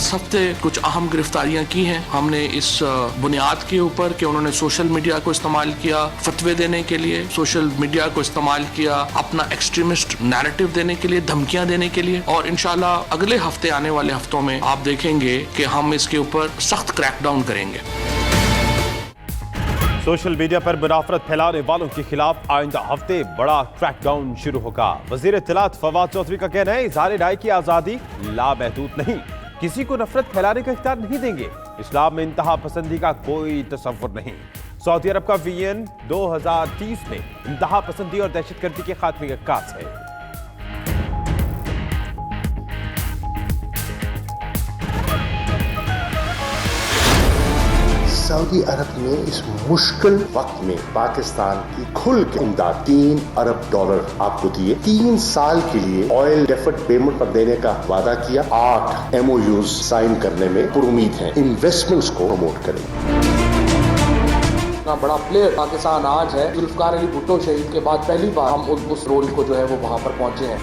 इस हफ्ते कुछ अहम गिरफ्तारियां की हैं हमने इस बुनियाद के ऊपर कि उन्होंने सोशल मीडिया को इस्तेमाल किया फतवे देने के लिए, सोशल मीडिया को इस्तेमाल किया अपना एक्सट्रीमिस्ट नैरेटिव देने के लिए, धमकियां देने के लिए। और इंशाल्लाह अगले हफ्ते, आने वाले हफ्तों में आप देखेंगे कि हम इसके ऊपर सख्त क्रैकडाउन करेंगे। सोशल मीडिया पर मुनाफरत फैलाने वालों के खिलाफ आइंदा हफ्ते बड़ा क्रैकडाउन शुरू होगा। वजीर इत्तलात फवाद चौधरी का कहना है, इज़हार राय की आज़ादी लामहदूद नहीं, किसी को नफरत फैलाने का इख्तियार नहीं देंगे। इस्लाम में इंतहा पसंदी का कोई तसव्वुर नहीं। सऊदी अरब का विजन 2030 में इंतहा पसंदी और दहशतगर्दी के खात्मे का काज है। सऊदी अरब ने इस मुश्किल वक्त में पाकिस्तान की खुल के इमदाद $3 अरब आपको दिए। 3 साल के लिए ऑयल डेफर्ड पेमेंट पर देने का वादा किया। 8 MOUs साइन करने में पुरुमीद हैं। इन्वेस्टमेंट्स को प्रमोट करेंगे। बड़ा प्लेयर पाकिस्तान आज है। जुल्फकार अली भुट्टो शहीद के बाद पहली बार हम उस रोल को जो है वो वहां पर पहुंचे हैं।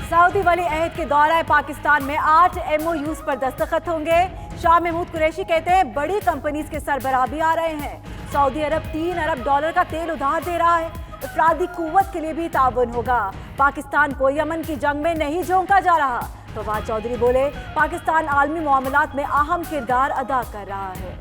सऊदी वली अहद के दौरान पाकिस्तान में 8 MOUs पर दस्तखत होंगे। शाह महमूद कुरैशी कहते हैं, बड़ी कंपनीज के सरबराह भी आ रहे हैं। सऊदी अरब $3 अरब का तेल उधार दे रहा है। अफरादी कुव्वत के लिए भी ताउन होगा। पाकिस्तान को यमन की जंग में नहीं झोंका जा रहा। फवाद चौधरी बोले, पाकिस्तान आलमी मामलात में अहम किरदार अदा कर रहा है।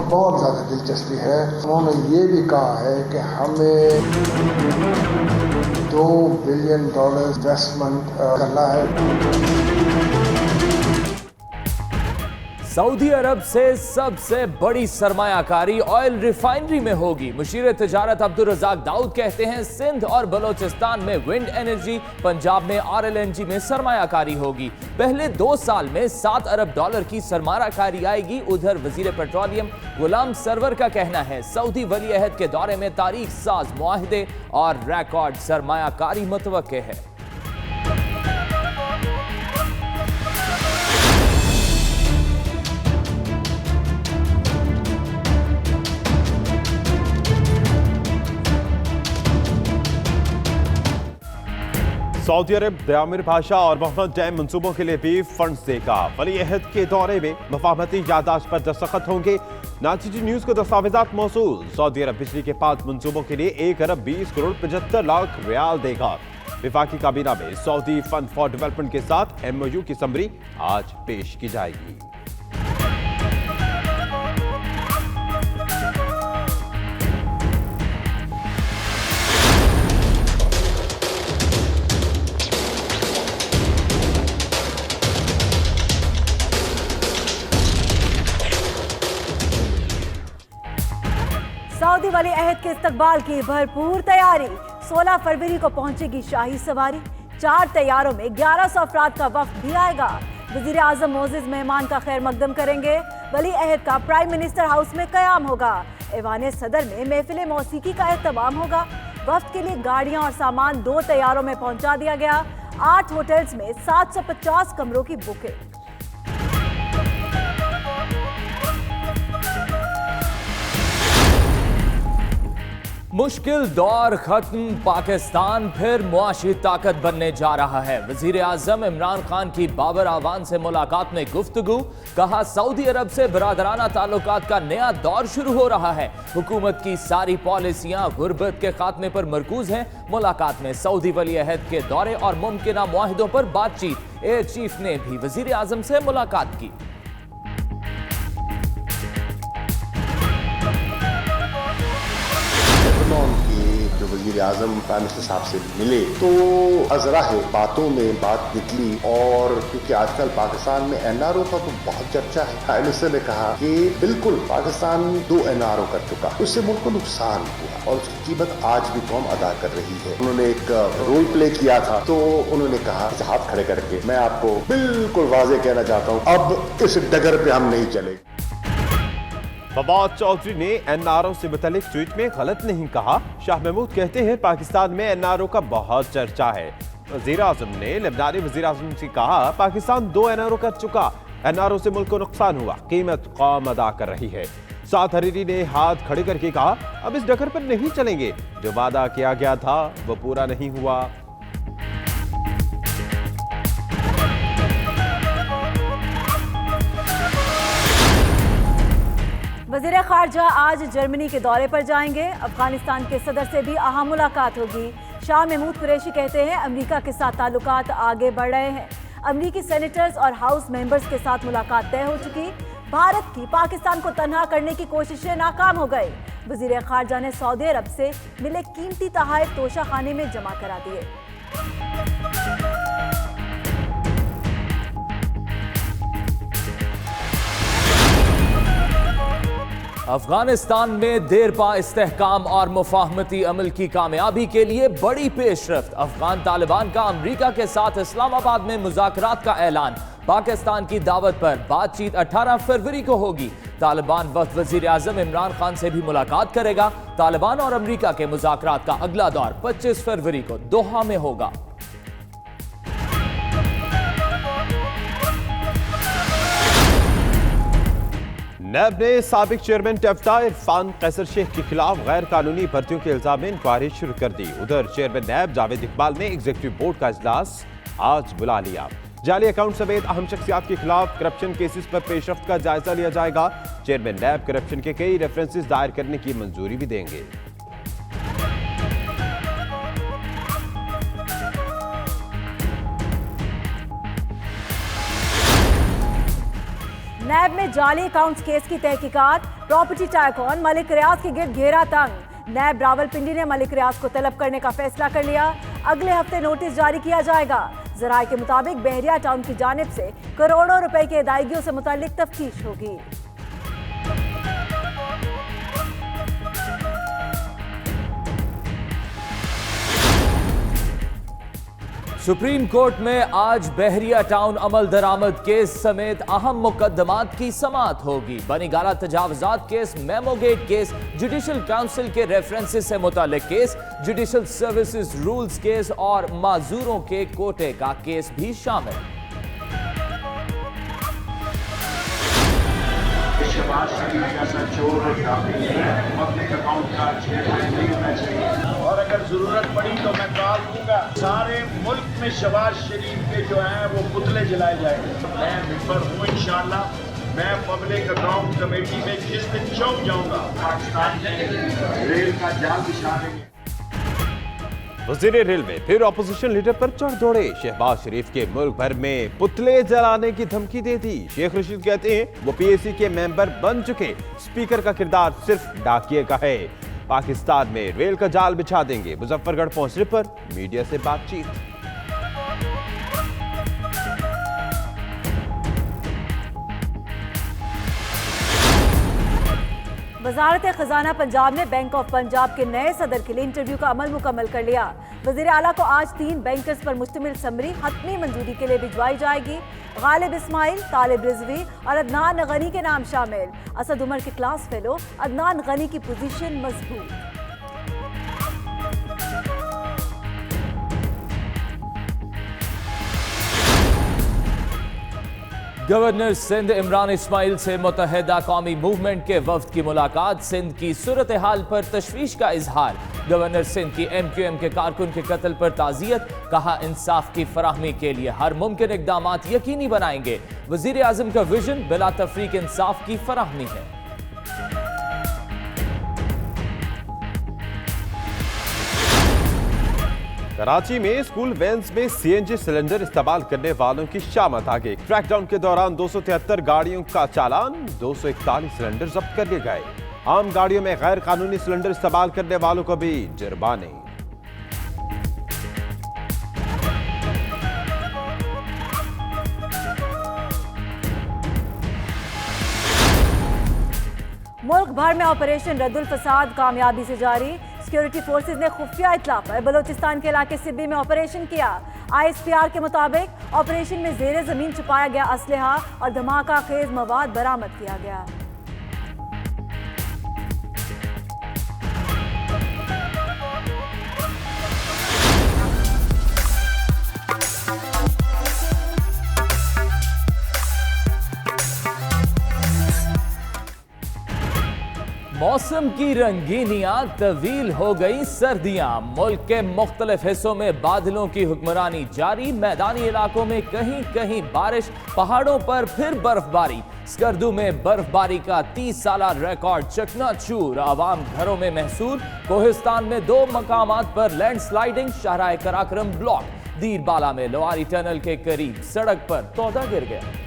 बहुत ज्यादा दिलचस्पी है। उन्होंने ये भी कहा है कि हमें $2 बिलियन इन्वेस्टमेंट करना है। सऊदी अरब से सबसे बड़ी सरमायाकारी ऑयल रिफाइनरी में होगी। मुशीर तिजारत अब्दुल रज़ाक दाऊद कहते हैं, सिंध और बलोचिस्तान में विंड एनर्जी, पंजाब में RLNG में सरमायाकारी होगी। पहले 2 साल में $7 अरब की सरमायाकारी आएगी। उधर वजीर पेट्रोलियम गुलाम सरवर का कहना है, सऊदी वली अहद के दौरे में तारीख साज मुआहदे और रिकॉर्ड सरमायाकारी मुतवक्के है। सऊदी अरब दामिर भाषा और मोहम्मद डैम मंसूबों के लिए भी फंड्स देगा। वली अहद के दौरे में मफाहमती यादाश्त पर दस्तखत होंगे। नाजीटी न्यूज को दस्तावेजात मौसूल। सऊदी अरब बिजली के 5 मंसूबों के लिए $1 अरब 20 करोड़ 75 लाख रियाल देगा। विफाकी काबीना में सऊदी फंड फॉर डेवलपमेंट के साथ MOU की समरी आज पेश की जाएगी। सऊदी वली अहद के इस्तकबाल की भरपूर तैयारी। 16 फरवरी को पहुंचेगी शाही सवारी। 4 तैयारों में 1100 अफराद का वफ्द भी आएगा। वजीर आजम मोअज़्ज़िज़ मेहमान का खैर मकदम करेंगे। वली अहद का प्राइम मिनिस्टर हाउस में क़याम होगा। ऐवान सदर में महफिल मौसीकी का एहतमाम होगा। वफ्द के लिए गाड़ियां और सामान 2 तैयारों में पहुंचा दिया गया। 8 होटल्स में 750 कमरों की बुकिंग। मुश्किल दौर खत्म, पाकिस्तान फिर मुआशी ताकत बनने जा रहा है। वजीर आजम इमरान खान की बाबर आवान से मुलाकात में गुफ्तगू। कहा, सऊदी अरब से बरादराना ताल्लुकात का नया दौर शुरू हो रहा है। हुकूमत की सारी पॉलिसियां गुर्बत के खात्मे पर मरकूज हैं। मुलाकात में सऊदी वली अहद के दौरे और मुमकिन मुआहिदों पर बातचीत। एयर चीफ ने भी वजीर आजम से मुलाकात की। जो वजीर आजम प्राइम मिनिस्टर साहब से मिले तो अजरा है बातों में बात निकली। और क्योंकि आजकल पाकिस्तान में NRO का तो बहुत चर्चा है, प्राइम मिनिस्टर ने कहा कि बिल्कुल पाकिस्तान 2 NRO कर चुका, उससे मुल्क को नुकसान हुआ और उसकी कीमत आज भी कौम अदा कर रही है। उन्होंने एक रोल प्ले किया था तो उन्होंने कहा, हाथ खड़े करके मैं आपको बिल्कुल वाजे कहना चाहता हूँ, अब इस डगर पे हम नहीं चले। फवाद चौधरी ने NRO से मुतल्लिक ट्वीट में गलत नहीं कहा। शाह महमूद कहते हैं, पाकिस्तान में NRO का बहुत चर्चा है। वजीर आजम ने लेबनानी वजीर आजम से कहा, पाकिस्तान 2 NRO कर चुका, एनआरओ से मुल्क को नुकसान हुआ, कीमत कौम अदा कर रही है। साद हरीरी ने हाथ खड़े करके कहा, अब इस डगर पर नहीं चलेंगे, जो वादा किया गया था वो पूरा नहीं हुआ। वज़ीर ख़ारजा आज जर्मनी के दौरे पर जाएंगे। अफगानिस्तान के सदर से भी अहम मुलाकात होगी। शाह महमूद कुरैशी कहते हैं अमेरिका के साथ ताल्लुकात आगे बढ़ रहे हैं। अमेरिकी सेनेटर्स और हाउस मेंबर्स के साथ मुलाकात तय हो चुकी। भारत की पाकिस्तान को तनहा करने की कोशिशें नाकाम हो गई। वज़ीर ख़ारजा ने सऊदी अरब से मिले कीमती तोहफे तोशा खाने में जमा करा दिए। अफगानिस्तान में देरपा इस्तेहकाम और मुफाहमती अमल की कामयाबी के लिए बड़ी पेशरफ्त। अफगान तालिबान का अमरीका के साथ इस्लामाबाद में मुज़ाकरात का ऐलान। पाकिस्तान की दावत पर बातचीत 18 फरवरी को होगी। तालिबान वक्त वजीर आजम इमरान खान से भी मुलाकात करेगा। तालिबान और अमरीका के मुज़ाकरात का अगला दौर 25 फरवरी को दोहा में होगा। नैब ने साबिक चेयरमैन टेफ्टा इरफान कैसर शेख के खिलाफ गैर कानूनी भर्तियों के इल्जाम में इंक्वायरी शुरू कर दी। उधर चेयरमैन नैब जावेद इकबाल ने एग्जीक्यूटिव बोर्ड का इजलास आज बुला लिया। जाली अकाउंट समेत अहम शख्सियात के खिलाफ करप्शन केसेस पर पेशरफ्त का जायजा लिया जाएगा। चेयरमैन नैब करप्शन के कई रेफरेंसेस दायर करने की मंजूरी भी देंगे। नैब में जाली अकाउंट्स केस की तहकीकात। प्रॉपर्टी टाइकून मलिक रियाज के गिर्द घेरा तंग। नैब रावलपिंडी ने मलिक रियाज को तलब करने का फैसला कर लिया। अगले हफ्ते नोटिस जारी किया जाएगा। जराये के मुताबिक बहरिया टाउन की जानिब से करोड़ों रुपए की अदायगियों से मुताल्लिक तफ्तीश होगी। सुप्रीम कोर्ट में आज बहरिया टाउन अमल दरामद केस समेत अहम मुकदमात की समाअत होगी। बनीगाला तजावुजात case, memogate case, judicial council के रेफरेंसेस से मुताल्लिक case, judicial services rules case और माजूरों के कोटे का केस भी शामिल। शहबाज शरीफ जैसा चोर पब्लिक अकाउंट का चेयरमैन नहीं होना चाहिए, और अगर जरूरत पड़ी तो मैं कॉल दूंगा सारे मुल्क में शहबाज शरीफ के जो हैं वो पुतले जलाए जाएंगे। मैं मिंबर हूँ इंशाअल्लाह। मैं पब्लिक अकाउंट कमेटी में जिस दिन चौंक जाऊंगा, पाकिस्तान में रेल का जाल बिछा देंगे। वजीर रेलवे फिर ऑपोजिशन लीडर पर चढ़ दौड़े। शहबाज शरीफ के मुल्क भर में पुतले जलाने की धमकी दे दी। शेख रशीद कहते हैं वो पीएसी के मेंबर बन चुके, स्पीकर का किरदार सिर्फ डाकिये का है। पाकिस्तान में रेल का जाल बिछा देंगे। मुजफ्फरगढ़ पहुंचने पर मीडिया से बातचीत। वजारत खजाना पंजाब ने बैंक ऑफ पंजाब के नए सदर के लिए इंटरव्यू का अमल मुकम्मल कर लिया। वजीर आला को आज 3 बैंकर्स पर मुश्तमिल समरी हतमी मंजूरी के लिए भिजवाई जाएगी। गालिब इस्माइल, तालिब रिजवी और अदनान गनी के नाम शामिल। असद उमर के क्लास फेलो अदनान गनी की पोजीशन मजबूत। गवर्नर सिंध इमरान इस्माइल से मुत्तहिदा कौमी मूवमेंट के वफ्द की मुलाकात। सिंध की सूरत हाल पर तशवीश का इजहार। गवर्नर सिंध की MQM के कारकुन के कत्ल पर ताज़ियत। कहा इंसाफ की फराहमी के लिए हर मुमकिन इक़दामात यकीनी बनाएंगे। वज़ीर आज़म का विजन बिला तफरीक इंसाफ की फराहमी है। कराची में स्कूल वैन्स में CNG सिलेंडर इस्तेमाल करने वालों की शामत आगे। क्रैकडाउन के दौरान 273 गाड़ियों का चालान, 241 सिलेंडर जब्त कर लिए गए। आम गाड़ियों में गैर कानूनी सिलेंडर इस्तेमाल करने वालों को भी जुर्माने। मुल्क भर में ऑपरेशन रद्दुल फसाद कामयाबी से जारी। सिक्योरिटी फोर्सेज ने खुफिया इत्तला पर बलोचिस्तान के इलाके सिब्बी में ऑपरेशन किया। ISPR के मुताबिक ऑपरेशन में जेर जमीन छुपाया गया असलहा और धमाका खेज मवाद बरामद किया गया। मौसम की रंगीनियां तवील हो गई सर्दियां। मुल्क के मुख्तलिफ हिस्सों में बादलों की हुक्मरानी जारी। मैदानी इलाकों में कहीं कहीं बारिश, पहाड़ों पर फिर बर्फबारी। स्कर्दू में बर्फबारी का 30 साला रिकॉर्ड चकनाचूर, आवाम घरों में महसूर। कोहिस्तान में 2 मकामात पर लैंडस्लाइडिंग, शाहराह कराक्रम ब्लॉक। दीरबाला में लोआरी टनल के करीब सड़क पर तोदा गिर गया।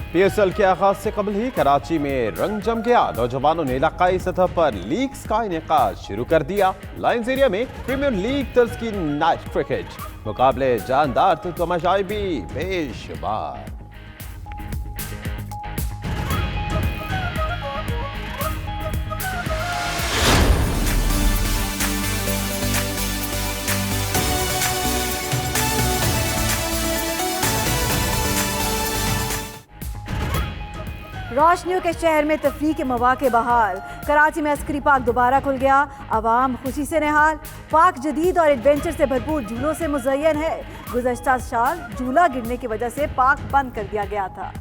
PSL के आगाज से कबल ही कराची में रंग जम गया। नौजवानों ने इलाकाई सतह पर लीग्स का इनेकाद शुरू कर दिया। लायंस एरिया में प्रीमियर लीग तर्ज की नाइट क्रिकेट मुकाबले जानदार तो तमाशाई भी बेशुमार। रोशनियों के शहर में तफरीह के मौके बहाल। कराची में अस्करी पार्क दोबारा खुल गया। आवाम खुशी से निहाल। पार्क जदीद और एडवेंचर से भरपूर झूलों से मुज़य्यन है। गुज़श्ता साल झूला गिरने की वजह से पार्क बंद कर दिया गया था।